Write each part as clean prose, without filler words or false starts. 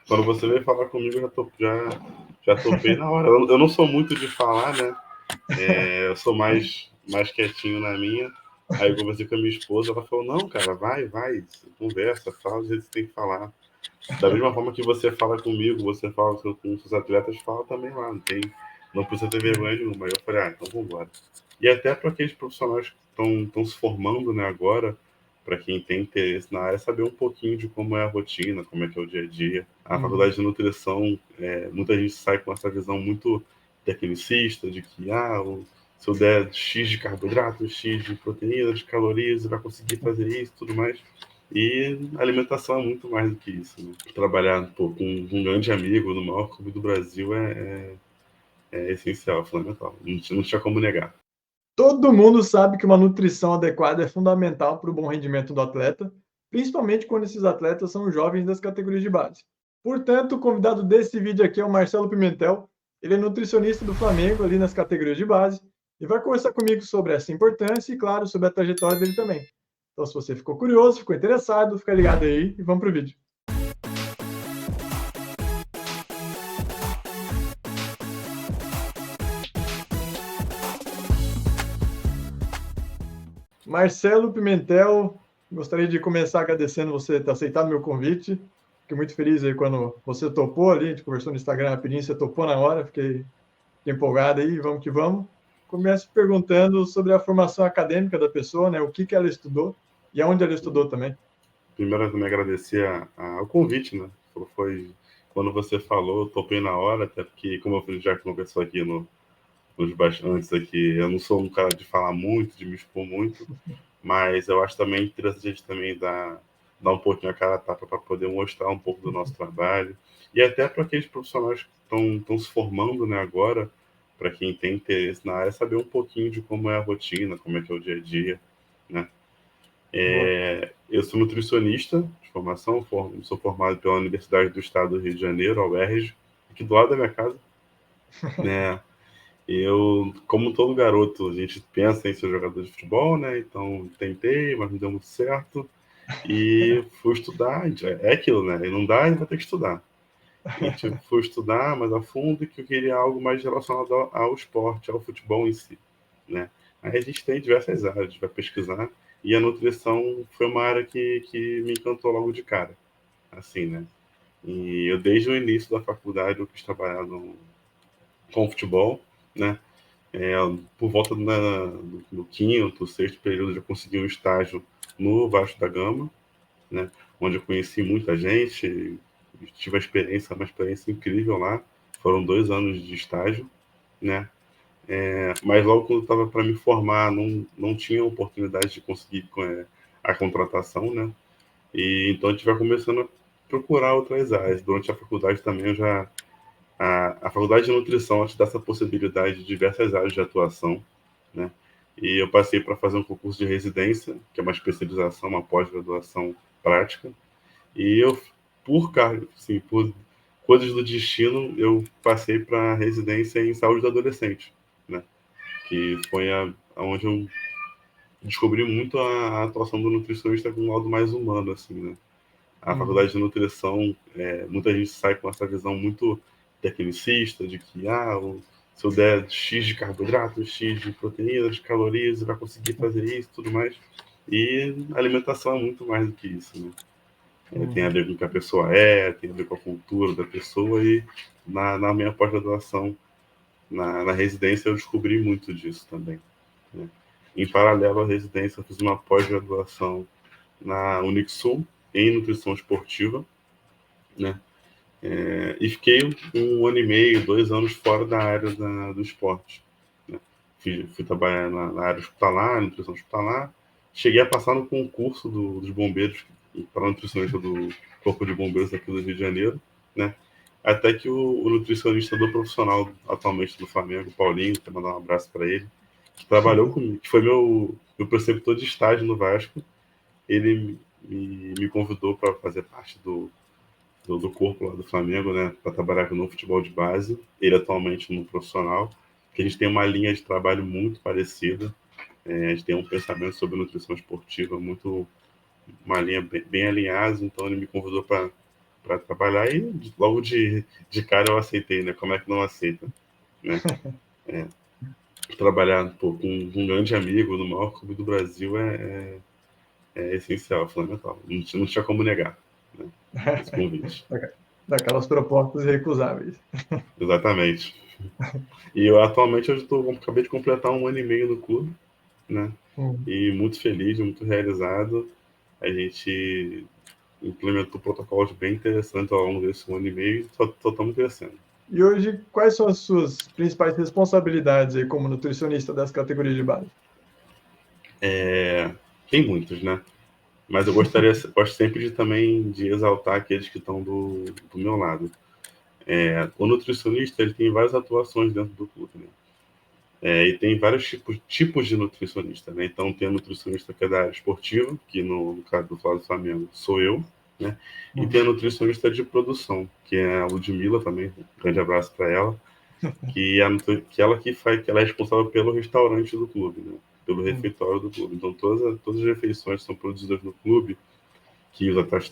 Quando você veio falar comigo, já topei na hora. Eu não sou muito de falar, né? Eu sou mais quietinho na minha. Aí eu conversei com a minha esposa, ela falou, não, cara, vai, conversa, fala do jeito que você tem que falar. Da mesma forma que você fala comigo, você fala com os seus atletas, fala também lá, não precisa ter vergonha nenhuma. Aí eu falei, então vamos embora. E até para aqueles profissionais que estão se formando, né, agora, para quem tem interesse na área, saber um pouquinho de como é a rotina, como é que é o dia a dia. A Uhum. faculdade de nutrição, muita gente sai com essa visão muito tecnicista, de que, se eu der X de carboidrato, X de proteína, de calorias, vai conseguir fazer isso tudo mais. E a alimentação é muito mais do que isso. Né? Trabalhar com um grande amigo no maior clube do Brasil é essencial, fundamental. Não tinha como negar. Todo mundo sabe que uma nutrição adequada é fundamental para o bom rendimento do atleta, principalmente quando esses atletas são jovens das categorias de base. Portanto, o convidado desse vídeo aqui é o Marcelo Pimentel. Ele é nutricionista do Flamengo ali nas categorias de base e vai conversar comigo sobre essa importância e, claro, sobre a trajetória dele também. Então, se você ficou curioso, ficou interessado, fica ligado aí e vamos pro vídeo. Marcelo Pimentel, gostaria de começar agradecendo você ter aceitado meu convite. Fiquei muito feliz aí quando você topou ali, a gente conversou no Instagram rapidinho, você topou na hora, fiquei empolgado aí, vamos que vamos. Começo perguntando sobre a formação acadêmica da pessoa, né? O que ela estudou e aonde ela estudou também. Primeiro, eu também agradecer ao convite, né? Foi quando você falou, eu topei na hora, até porque, como eu já conversou aqui nos bastantes aqui, eu não sou um cara de falar muito, de me expor muito, mas eu acho também interessante a gente também dar um pouquinho a cara a tapa para poder mostrar um pouco do nosso trabalho. E até para aqueles profissionais que estão se formando, né, agora, para quem tem interesse na área, saber um pouquinho de como é a rotina, como é que é o dia a dia, né? Boa. Eu sou nutricionista de formação, sou formado pela Universidade do Estado do Rio de Janeiro, a UERJ, aqui do lado da minha casa, né? Eu, como todo garoto, a gente pensa em ser jogador de futebol, né? Então tentei, mas não deu muito certo. E fui estudar, é aquilo, né? E não dá, a gente vai ter que estudar. E tipo, fui estudar mais a fundo que eu queria algo mais relacionado ao esporte, ao futebol em si, né? Aí a gente tem diversas áreas, a gente vai pesquisar, e a nutrição foi uma área que me encantou logo de cara, assim, né? E eu, desde o início da faculdade, eu quis trabalhar com futebol, né? É, por volta do quinto, sexto período, eu consegui um estágio no Vasco da Gama, né? Onde eu conheci muita gente, tive uma experiência incrível lá. Foram 2 anos de estágio, né? Mas logo quando eu estava para me formar, não tinha oportunidade de conseguir a contratação, né? E então a gente vai começando a procurar outras áreas. Durante a faculdade também eu já a faculdade de nutrição te dá essa possibilidade de diversas áreas de atuação, né? E eu passei para fazer um concurso de residência, que é uma especialização, uma pós-graduação prática. E eu, assim, por coisas do destino, eu passei para residência em saúde do adolescente, né? Que foi onde eu descobri muito a atuação do nutricionista com um lado mais humano, assim, né? A Uhum. faculdade de nutrição, muita gente sai com essa visão muito tecnicista de que, se eu der X de carboidrato, X de proteína, de calorias, vai conseguir fazer isso tudo mais. E a alimentação é muito mais do que isso, né? Tem a Uhum. ver com o que a pessoa é, tem a ver com a cultura da pessoa e na minha pós-graduação, na residência, eu descobri muito disso também. Né? Em paralelo à residência, eu fiz uma pós-graduação na Unixul, em nutrição esportiva, né? E fiquei 1 ano e meio, 2 anos fora da área do esporte. Né? Fui trabalhar na área hospitalar, nutrição hospitalar. Cheguei a passar no concurso dos bombeiros, para nutricionista do Corpo de Bombeiros aqui do Rio de Janeiro, né? Até que o nutricionista do profissional atualmente do Flamengo, Paulinho, quero mandar um abraço para ele, que trabalhou comigo, que foi meu preceptor de estágio no Vasco, ele me convidou para fazer parte do corpo lá do Flamengo, né, para trabalhar no futebol de base, ele atualmente no profissional, que a gente tem uma linha de trabalho muito parecida, a gente tem um pensamento sobre nutrição esportiva muito, uma linha bem alinhada, então ele me convidou para para trabalhar e logo de cara eu aceitei, né? Como é que não aceita, né? Trabalhar com um grande amigo no maior clube do Brasil é essencial, é fundamental. Não tinha como negar, né, esse convite. Daquelas propostas irrecusáveis. Exatamente. E eu atualmente acabei de completar 1 ano e meio no clube, né? E muito feliz, muito realizado. A gente implementou protocolos bem interessantes ao longo desse 1 ano e meio e só estamos crescendo. E hoje, quais são as suas principais responsabilidades aí como nutricionista das categorias de base? Tem muitos, né? Mas eu gosto sempre também de exaltar aqueles que estão do meu lado. O nutricionista ele tem várias atuações dentro do clube, né? E tem vários tipos de nutricionista, né? Então tem a nutricionista que é da área esportiva, que no caso do Flamengo sou eu, né? E tem a nutricionista de produção, que é a Ludmilla também, um grande abraço para ela, que ela é responsável pelo restaurante do clube, né? Pelo refeitório do clube. Então todas as refeições são produzidas no clube, que os atletas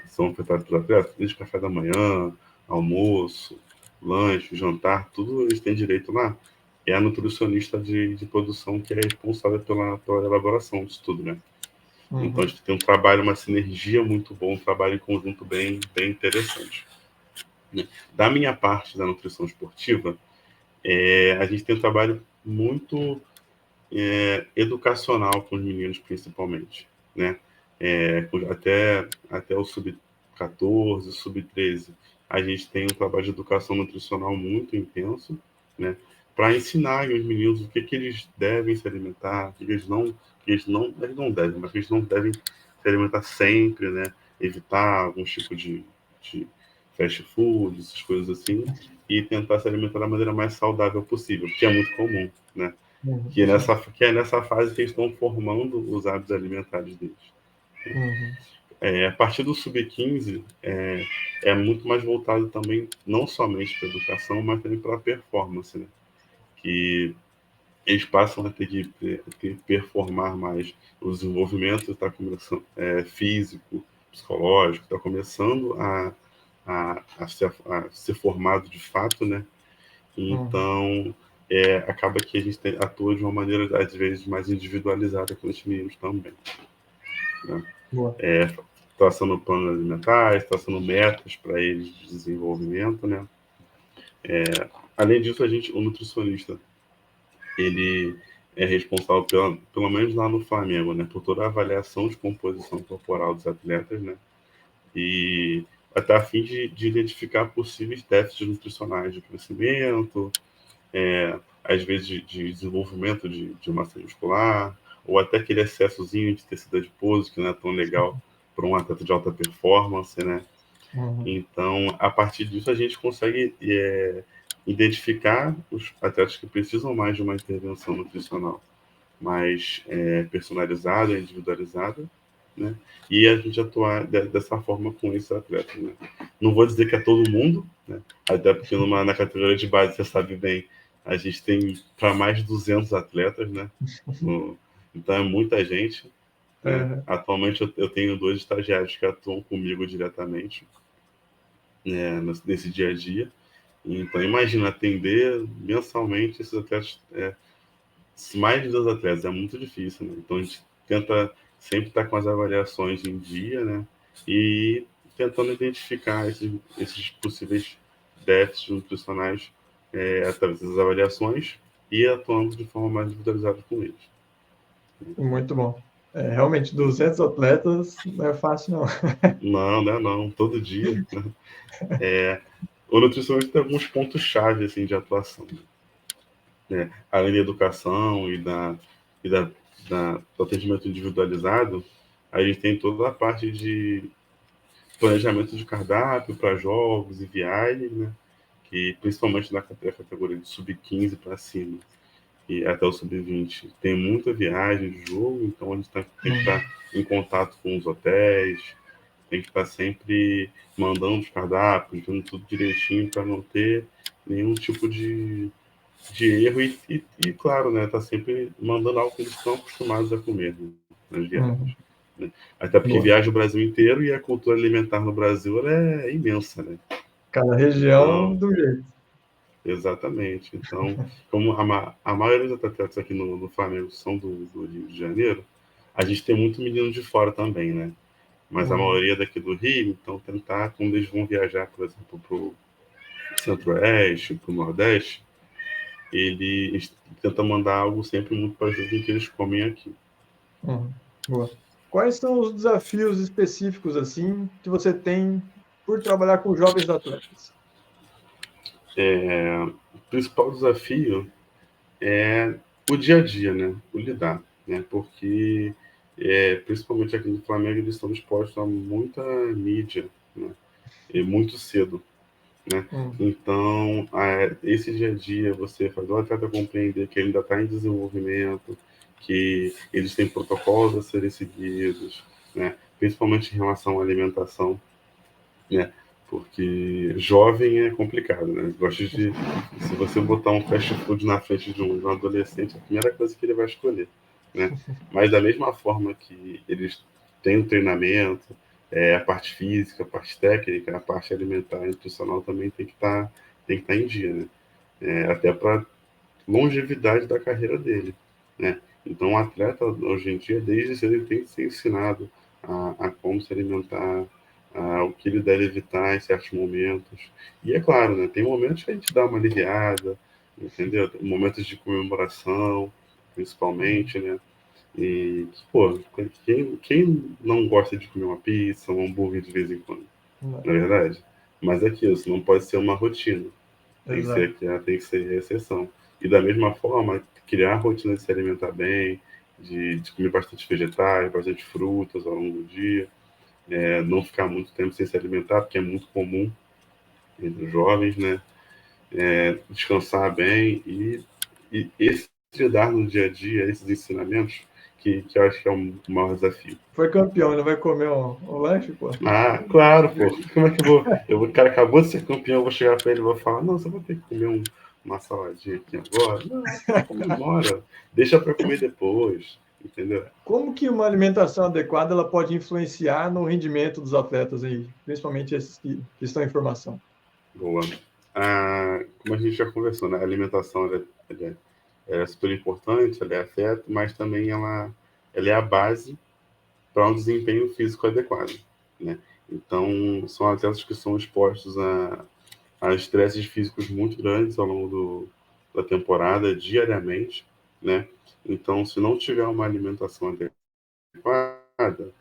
são ofertados pelos atletas, desde café da manhã, almoço, lanche, jantar, tudo eles têm direito lá. É a nutricionista de produção que é responsável pela elaboração disso tudo, né? Então a gente tem um trabalho, uma sinergia muito bom, um trabalho em conjunto bem interessante. Né? Da minha parte da nutrição esportiva, a gente tem um trabalho muito educacional com os meninos, principalmente, né? Até o sub-14, sub-13, a gente tem um trabalho de educação nutricional muito intenso, né? Para ensinar os meninos o que eles devem se alimentar, o que eles não devem, mas que eles não devem se alimentar sempre, né? Evitar alguns tipos de fast food, essas coisas assim, e tentar se alimentar da maneira mais saudável possível, que é muito comum, né? Que é nessa fase que eles estão formando os hábitos alimentares deles. A partir do sub-15, é muito mais voltado também, não somente para a educação, mas também para a performance, né? Que eles passam a ter que performar mais. O desenvolvimento está começando, físico, psicológico, está começando a ser formado de fato, né? Então, acaba que a gente atua de uma maneira, às vezes, mais individualizada com os meninos também. Né? Traçando planos alimentares, traçando metas para eles de desenvolvimento, né? Além disso, o nutricionista, ele é responsável, pelo menos lá no Flamengo, né, por toda a avaliação de composição corporal dos atletas, né? E até a fim de identificar possíveis déficits nutricionais de crescimento, às vezes de desenvolvimento de massa muscular, ou até aquele excessozinho de tecido adiposo, que não é tão legal para um atleta de alta performance, né? Então, a partir disso, a gente consegue identificar os atletas que precisam mais de uma intervenção nutricional mais personalizada, individualizada, né? E a gente atuar dessa forma com esses atletas, né? Não vou dizer que é todo mundo, né? Até porque na categoria de base, você sabe bem, a gente tem para mais de 200 atletas, né? Então é muita gente. Né? Atualmente eu tenho 2 estagiários que atuam comigo diretamente, né, nesse dia a dia. Então imagina atender mensalmente esses atletas, mais de 2 atletas, é muito difícil, né? Então a gente tenta sempre estar com as avaliações em dia, né? E tentando identificar esses possíveis déficits nutricionais através das avaliações e atuando de forma mais individualizada com eles. Muito bom. Realmente, 200 atletas não é fácil, não. Não, todo dia. Né? O nutricionista tem alguns pontos-chave assim, de atuação. Né? Além da educação do atendimento individualizado, a gente tem toda a parte de planejamento de cardápio para jogos e viagens, né? Que principalmente na categoria de sub-15 para cima e até o sub-20 tem muita viagem de jogo, então a gente tem que estar em contato com os hotéis, tem que estar sempre mandando os cardápios, vendo tudo direitinho para não ter nenhum tipo de erro e claro, né, tá sempre mandando algo que eles estão acostumados a comer, né, nas viagens. né? Até porque Boa. viaja o Brasil inteiro e a cultura alimentar no Brasil ela é imensa, né? Cada região Então, do jeito. exatamente. Então, como a maioria dos atletas aqui no Flamengo são do Rio de Janeiro, a gente tem muito menino de fora também, né? Mas a Uhum. maioria daqui do Rio, então tentar, quando eles vão viajar, por exemplo, para o Centro-Oeste, para o Nordeste, eles tentam mandar algo sempre muito parecido com o que eles comem aqui. Uhum. Boa. Quais são os desafios específicos assim que você tem por trabalhar com jovens atletas? O principal desafio é o dia a dia, né? O lidar, né? Porque, principalmente aqui no Flamengo, eles estão expostos a muita mídia, né? E muito cedo, né? Uhum. Então, esse dia a dia, você faz o atleta compreender que ele ainda está em desenvolvimento, que eles têm protocolos a serem seguidos, né? Principalmente em relação à alimentação, né? Porque jovem é complicado, né? Gosta de. Se você botar um fast food na frente de um adolescente, a primeira coisa que ele vai escolher, né? Mas da mesma forma que eles têm o treinamento, a parte física, a parte técnica, a parte alimentar e nutricional também tem que estar em dia, né? Até para longevidade da carreira dele, né? Então, o atleta, hoje em dia, desde cedo, ele tem que ser ensinado a como se alimentar, o que ele deve evitar em certos momentos. E é claro, né, tem momentos que a gente dá uma aliviada, entendeu? Tem momentos de comemoração, principalmente, né? E, pô, quem não gosta de comer uma pizza, um hambúrguer de vez em quando? Não. Na verdade? Mas é que isso não pode ser uma rotina. Exato. Tem que ser exceção. E da mesma forma, criar a rotina de se alimentar bem, de comer bastante vegetais, bastante frutas ao longo do dia, não ficar muito tempo sem se alimentar, porque é muito comum entre os jovens, né? Descansar bem e esse lidar no dia a dia, esses ensinamentos, que eu acho que é o maior desafio. Foi campeão, ele vai comer um lanche, pô? Ah, claro, pô. Como é que eu vou? O cara acabou de ser campeão, eu vou chegar pra ele e vou falar, não, você vai ter que comer uma saladinha aqui agora. Não, comemora. Deixa pra comer depois. Entendeu? Como que uma alimentação adequada ela pode influenciar no rendimento dos atletas aí, principalmente esses que estão em formação? Boa. Como a gente já conversou, né? A alimentação ela é super importante, ela é afeto, mas também ela é a base para um desempenho físico adequado, né? Então, são atletas que são expostos a estresses físicos muito grandes ao longo da temporada, diariamente, né? Então, se não tiver uma alimentação adequada,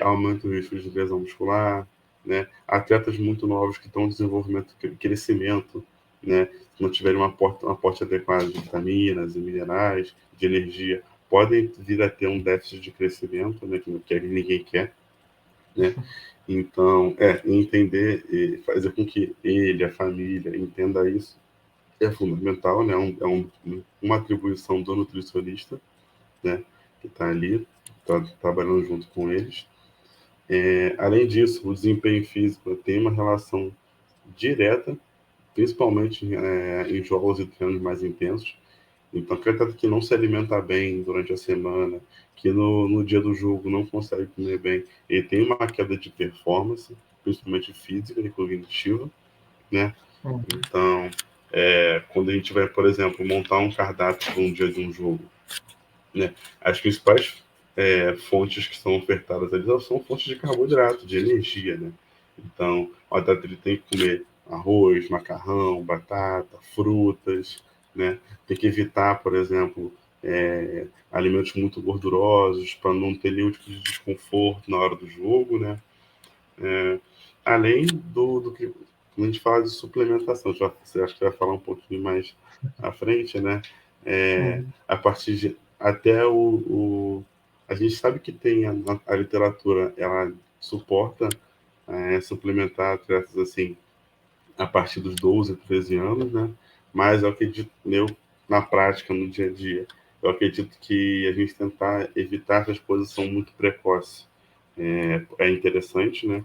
aumenta o risco de lesão muscular, né? Atletas muito novos que estão em desenvolvimento, crescimento, né? Se não tiverem um aporte adequado de vitaminas e minerais, de energia, podem vir a ter um déficit de crescimento, né? Que ninguém quer, né? Então, entender e fazer com que ele, a família, entenda isso é fundamental, né? Uma atribuição do nutricionista, né? Que está ali, tá trabalhando junto com eles. Além disso, o desempenho físico tem uma relação direta, principalmente em jogos e treinos mais intensos. Então, aquele atleta que não se alimenta bem durante a semana, que no dia do jogo não consegue comer bem, ele tem uma queda de performance, principalmente física e cognitiva, né? Uhum. Então, quando a gente vai, por exemplo, montar um cardápio para um dia de um jogo, né? As principais fontes que são ofertadas ali são fontes de carboidrato, de energia, né? Então, o atleta ele tem que comer arroz, macarrão, batata, frutas, né? Tem que evitar, por exemplo, alimentos muito gordurosos para não ter nenhum tipo de desconforto na hora do jogo, né? É, além do que quando a gente fala de suplementação, você acha que vai falar um pouquinho mais à frente, né? Uhum. A partir de até a gente sabe que tem a literatura, ela suporta suplementar atletas assim a partir dos 12, 13 anos, né? Mas eu acredito, na prática, no dia a dia, eu acredito que a gente tentar evitar essa exposição muito precoce é interessante, né?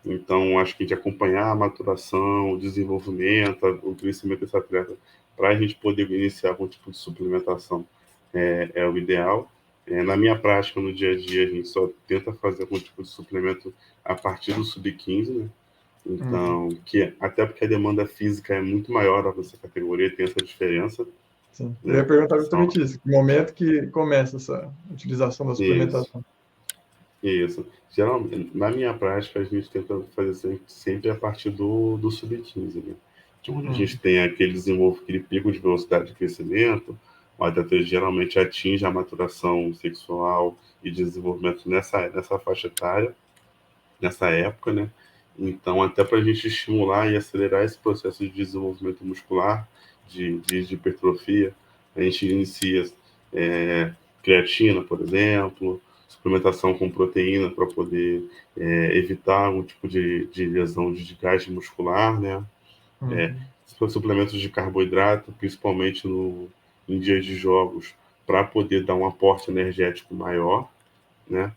Então, acho que a gente acompanhar a maturação, o desenvolvimento, o crescimento desse atleta, para a gente poder iniciar algum tipo de suplementação, é o ideal. Na minha prática, no dia a dia, a gente só tenta fazer algum tipo de suplemento a partir do sub-15, né? Então, até porque a demanda física é muito maior nessa categoria, tem essa diferença. Sim. Eu Né? ia perguntar justamente isso, que momento que começa essa utilização da Isso, suplementação. isso. Geralmente, na minha prática, a gente tenta fazer sempre a partir do sub-15, né? Onde a gente tem aquele pico de velocidade de crescimento, o atleta geralmente atinge a maturação sexual e desenvolvimento nessa faixa etária, nessa época, né? Então, até para a gente estimular e acelerar esse processo de desenvolvimento muscular, de hipertrofia, a gente inicia creatina, por exemplo, suplementação com proteína para poder evitar algum tipo de lesão de desgaste muscular, né? Suplementos de carboidrato, principalmente em dias de jogos, para poder dar um aporte energético maior, né?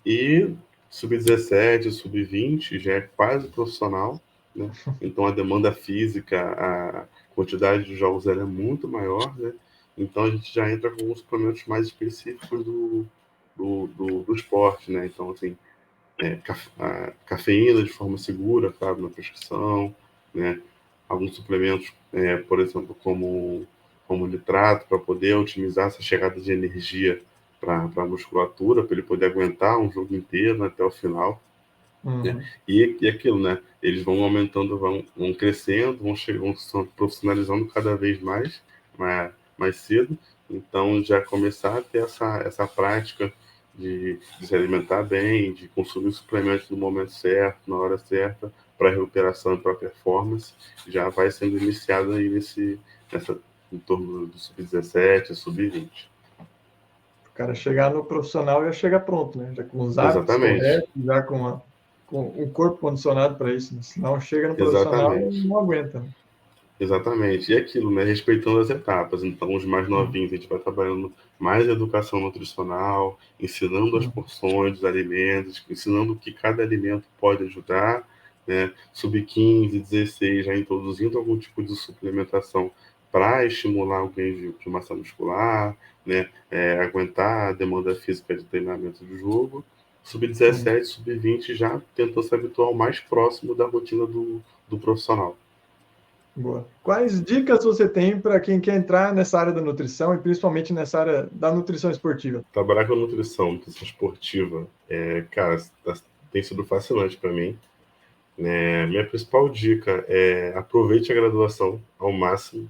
E sub-17, sub-20 já é quase profissional, né? Então a demanda física, a quantidade de jogos ela é muito maior, né? Então a gente já entra com os suplementos mais específicos do esporte, né? Então, assim, a cafeína de forma segura, claro, na prescrição, né? Alguns suplementos, por exemplo, como nitrato, para poder otimizar essa chegada de energia para a musculatura, para ele poder aguentar um jogo inteiro, né, até o final. Né? E aquilo, né? Eles vão aumentando, vão crescendo, vão se profissionalizando cada vez mais cedo. Então, já começar a ter essa prática de se alimentar bem, de consumir suplementos no momento certo, na hora certa, para recuperação e para performance, já vai sendo iniciado aí em torno do sub-17, sub-20. O cara chegar no profissional já chega pronto, né? Já com os hábitos Exatamente. corretos, já com o corpo condicionado para isso, né? Senão chega no profissional e Exatamente. não aguenta. Né? Exatamente. E aquilo, né? Respeitando as etapas. Então, os mais novinhos, a gente vai trabalhando mais educação nutricional, ensinando as porções dos alimentos, ensinando o que cada alimento pode ajudar, né? Sub-15, 16, já introduzindo algum tipo de suplementação para estimular o ganho de massa muscular, né? Aguentar a demanda física de treinamento do jogo. Sub-17, sub-20 já tentou se habituar ao mais próximo da rotina do profissional. Boa. Quais dicas você tem para quem quer entrar nessa área da nutrição e principalmente nessa área da nutrição esportiva? Trabalhar com nutrição esportiva, cara, tem sido fascinante para mim. Minha principal dica é aproveite a graduação ao máximo.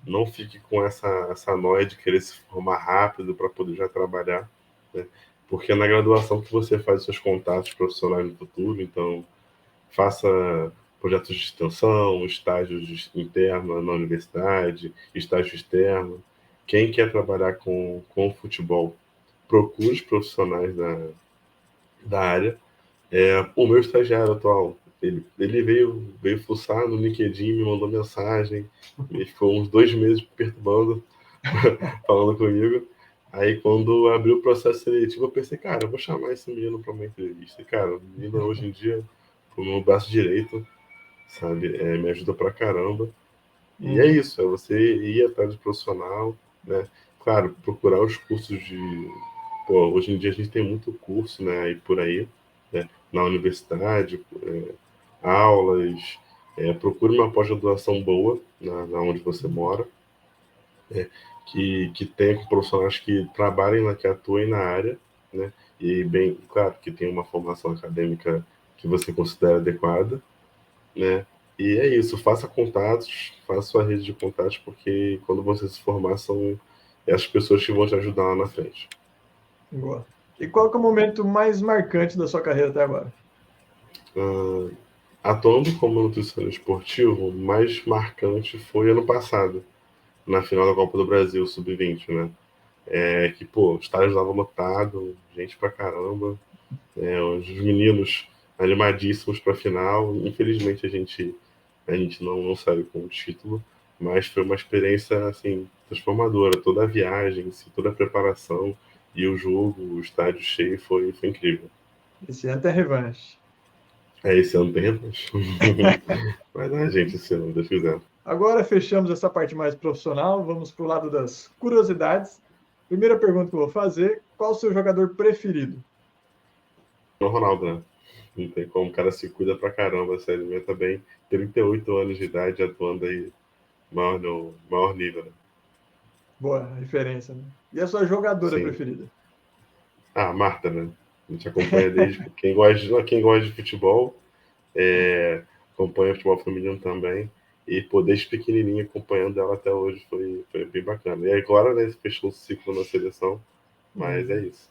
Não fique com essa noia de querer se formar rápido para poder já trabalhar, né? Porque é na graduação que você faz seus contatos profissionais no futuro. Então, faça projetos de extensão, estágios internos na universidade, estágio externo. Quem quer trabalhar com futebol, procure os profissionais da área. O meu estagiário atual, ele veio fuçar no LinkedIn, me mandou mensagem, e ficou uns 2 meses perturbando, falando comigo. Aí, quando abriu o processo seletivo, eu pensei, cara, eu vou chamar esse menino para uma entrevista. E, cara, o menino hoje em dia, o meu braço direito, sabe, me ajuda pra caramba. E é isso, é você ir atrás de profissional, né? Claro, procurar os cursos de... Pô, hoje em dia a gente tem muito curso, né, aí por aí, né, na universidade, aulas, procure uma pós-graduação boa na onde você mora, que tenha com profissionais que trabalhem, que atuem na área, né, e bem, claro, que tenha uma formação acadêmica que você considera adequada, né? E é isso, faça contatos, faça sua rede de contatos, porque quando você se formar, são as pessoas que vão te ajudar lá na frente. Boa. E qual que é o momento mais marcante da sua carreira até agora? Atuando como nutricionista esportivo, o mais marcante foi ano passado, na final da Copa do Brasil, Sub-20, né? Que, pô, o estádio estava lotado, gente pra caramba, os meninos animadíssimos pra final. Infelizmente, a gente não saiu com o título, mas foi uma experiência, assim, transformadora. Toda a viagem, assim, toda a preparação e o jogo, o estádio cheio, foi incrível. Esse ano tem revanche. Esse ano tem revanche. Vai dar, gente, esse ano, Deus quiser. Agora fechamos essa parte mais profissional, vamos para o lado das curiosidades. Primeira pergunta que eu vou fazer, qual o seu jogador preferido? O Ronaldo, né? Não tem como, o cara se cuida pra caramba, sério, ele tá bem, 38 anos de idade, atuando aí no maior nível, né? Boa referência, né? E a sua jogadora Sim. preferida? Ah, Marta, né? A gente acompanha desde quem gosta de futebol, acompanha o futebol feminino também. E pô, desde pequenininha acompanhando ela até hoje foi bem bacana. E agora, né, fechou o ciclo na seleção, mas é isso.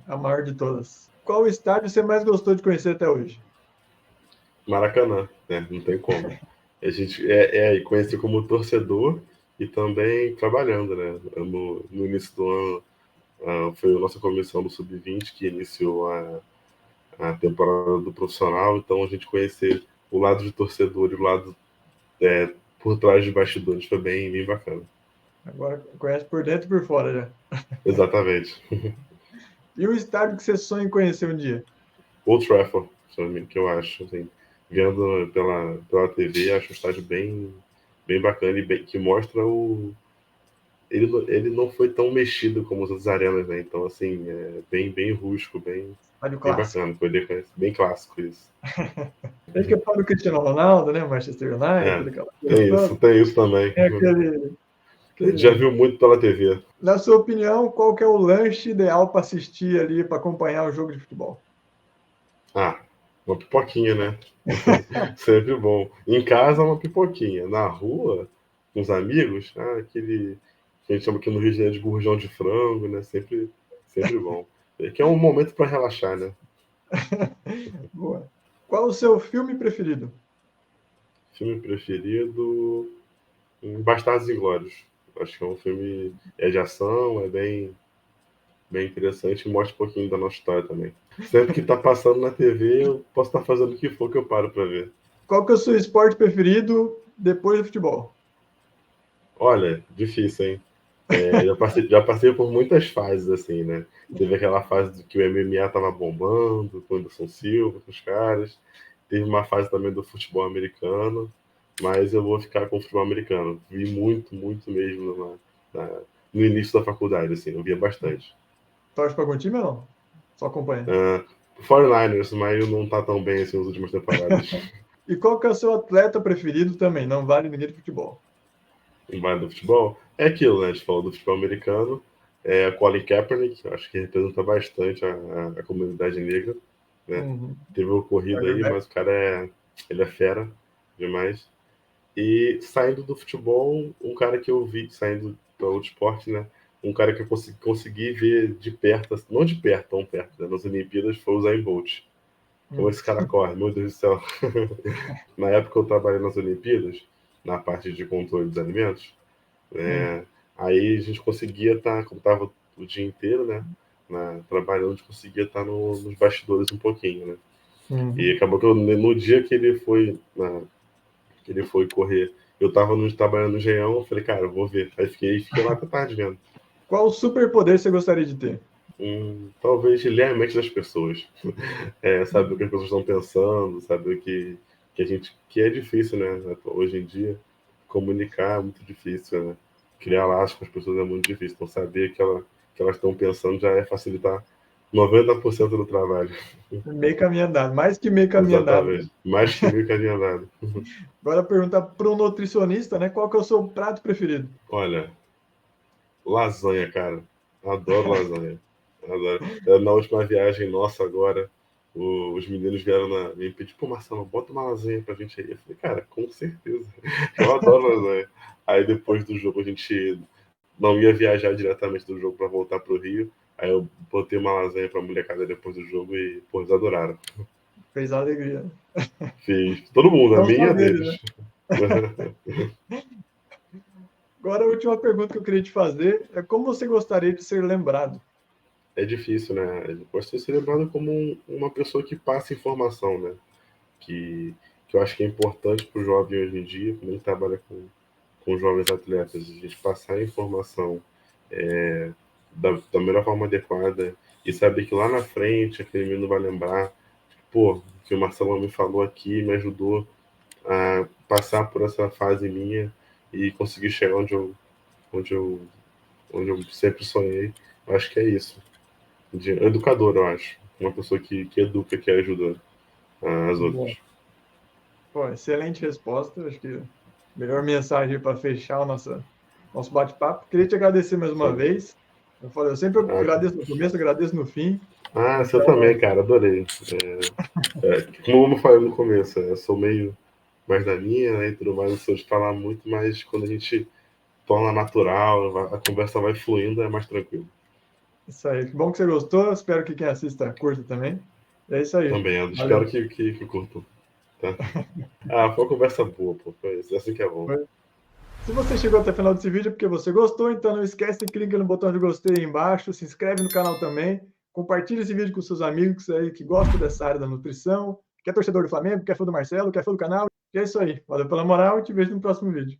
A maior de todas. Qual estádio você mais gostou de conhecer até hoje? Maracanã, né? Não tem como. A gente conheci como torcedor e também trabalhando, né? No início do ano, foi a nossa comissão do Sub-20 que iniciou a temporada do profissional, então a gente conhecer o lado de torcedor e o lado por trás de bastidores foi bem bacana. Agora conhece por dentro e por fora já. Exatamente. E o estádio que você sonha em conhecer um dia? Old Trafford, que eu acho, assim, vendo pela TV, acho um estádio bem bacana e que mostra ele não foi tão mexido como as outras arenas, né? Então, assim, bem rústico, Estádio bem clássico. bacana, poder conhecer, bem clássico isso. Tem que falar do Cristiano Ronaldo, né? Manchester United, É, aquela coisa toda. tem isso também. Tem A gente já aquele... viu muito pela TV. Na sua opinião, qual que é o lanche ideal para assistir ali, para acompanhar o jogo de futebol? Ah, uma pipoquinha, né? Sempre bom. Em casa, uma pipoquinha. Na rua, com os amigos, aquele que a gente chama aqui no Rio de Janeiro de gurjão de frango, né? Sempre bom. É que é um momento para relaxar, né? Boa. Qual o seu filme preferido? Filme preferido, Bastardos Inglórios. Acho que é um filme de ação, bem interessante e mostra um pouquinho da nossa história também. Sempre que tá passando na TV, eu posso estar fazendo o que for que eu paro para ver. Qual que é o seu esporte preferido depois do futebol? Olha, difícil, hein? Já passei por muitas fases, assim, né? Teve aquela fase que o MMA tava bombando, com o Anderson Silva, com os caras. Teve uma fase também do futebol americano, mas eu vou ficar com o futebol americano. Vi muito mesmo no início da faculdade, assim, eu via bastante. Torce para algum time ou não? Só acompanha. 49ers, mas não tá tão bem assim nas últimas temporadas. E qual que é o seu atleta preferido também? Não vale ninguém de futebol. Em base do futebol, é aquilo, né? A gente falou do futebol americano, Colin Kaepernick, acho que representa bastante a comunidade negra, né? Uhum. Teve o ocorrido aí, Quarterback. mas o cara ele é fera demais. E saindo do futebol, um cara que eu vi, saindo para outro esporte, né? Um cara que eu consegui ver de perto, não de perto, tão perto, né? Nas Olimpíadas, foi o Usain Bolt. Como esse cara corre, meu Deus do céu. Na época eu trabalhei nas Olimpíadas, na parte de controle dos alimentos, Uhum. aí a gente conseguia estar, como estava o dia inteiro, né? Trabalhando, a gente conseguia estar nos bastidores um pouquinho, né? E Uhum. acabou que no dia que ele foi correr, eu estava trabalhando no Engenhão, eu falei, cara, eu vou ver. Aí fiquei lá até tarde vendo. Qual superpoder você gostaria de ter? Talvez ler a mente das pessoas. Saber o que as pessoas estão pensando, saber que é difícil, né? Hoje em dia, comunicar é muito difícil, né? Criar laços com as pessoas é muito difícil. Então, saber que elas estão pensando já é facilitar 90% do trabalho. Meio caminho andado, mais que meio caminho andado, né? Exatamente. Mais que mil que adiantado. Agora perguntar para um nutricionista, né? Qual que é o seu prato preferido? Olha, lasanha, cara. Adoro lasanha. Adoro. Na última viagem nossa agora, os meninos vieram me pedir, pô, Marcelo, bota uma lasanha pra gente aí. Eu falei, cara, com certeza. Eu adoro lasanha. Aí depois do jogo a gente não ia viajar diretamente do jogo pra voltar pro Rio. Aí eu botei uma lasanha pra molecada depois do jogo e, pô, eles adoraram. Fez a alegria. Fiz. Todo mundo, a Não minha e só a dele, né? deles. Agora a última pergunta que eu queria te fazer é como você gostaria de ser lembrado? É difícil, né? Eu gosto de ser lembrado como uma pessoa que passa informação, né? Que eu acho que é importante para o jovem hoje em dia, quando ele trabalha com jovens atletas, a gente passar a informação da melhor forma adequada e saber que lá na frente aquele menino vai lembrar, pô, o que o Marcelo me falou aqui me ajudou a passar por essa fase minha e conseguir chegar onde eu sempre sonhei. Acho que é isso. Educador, eu acho. Uma pessoa que educa, que ajuda as Bom, outras. pô, excelente resposta. Acho que melhor mensagem para fechar o nosso bate-papo. Queria te agradecer mais uma Sabe? vez. Eu falei, eu sempre agradeço no começo, agradeço no fim. Você também, Então, cara, adorei. Como eu falei no começo, eu sou meio mais da minha, né, e tudo mais, não sou de falar muito, mas quando a gente torna natural, a conversa vai fluindo, é mais tranquilo. isso aí. Que bom que você gostou. Espero que quem assista curta também. É isso aí. Também, eu espero Valeu. que curtam. Tá? Foi uma conversa boa, pô. Foi isso, assim que é bom. Se você chegou até o final desse vídeo é porque você gostou, então não esquece, clica no botão de gostei aí embaixo, se inscreve no canal também, compartilha esse vídeo com seus amigos aí que gostam dessa área da nutrição, que é torcedor do Flamengo, que é fã do Marcelo, que é fã do canal. E é isso aí. Valeu pela moral e te vejo no próximo vídeo.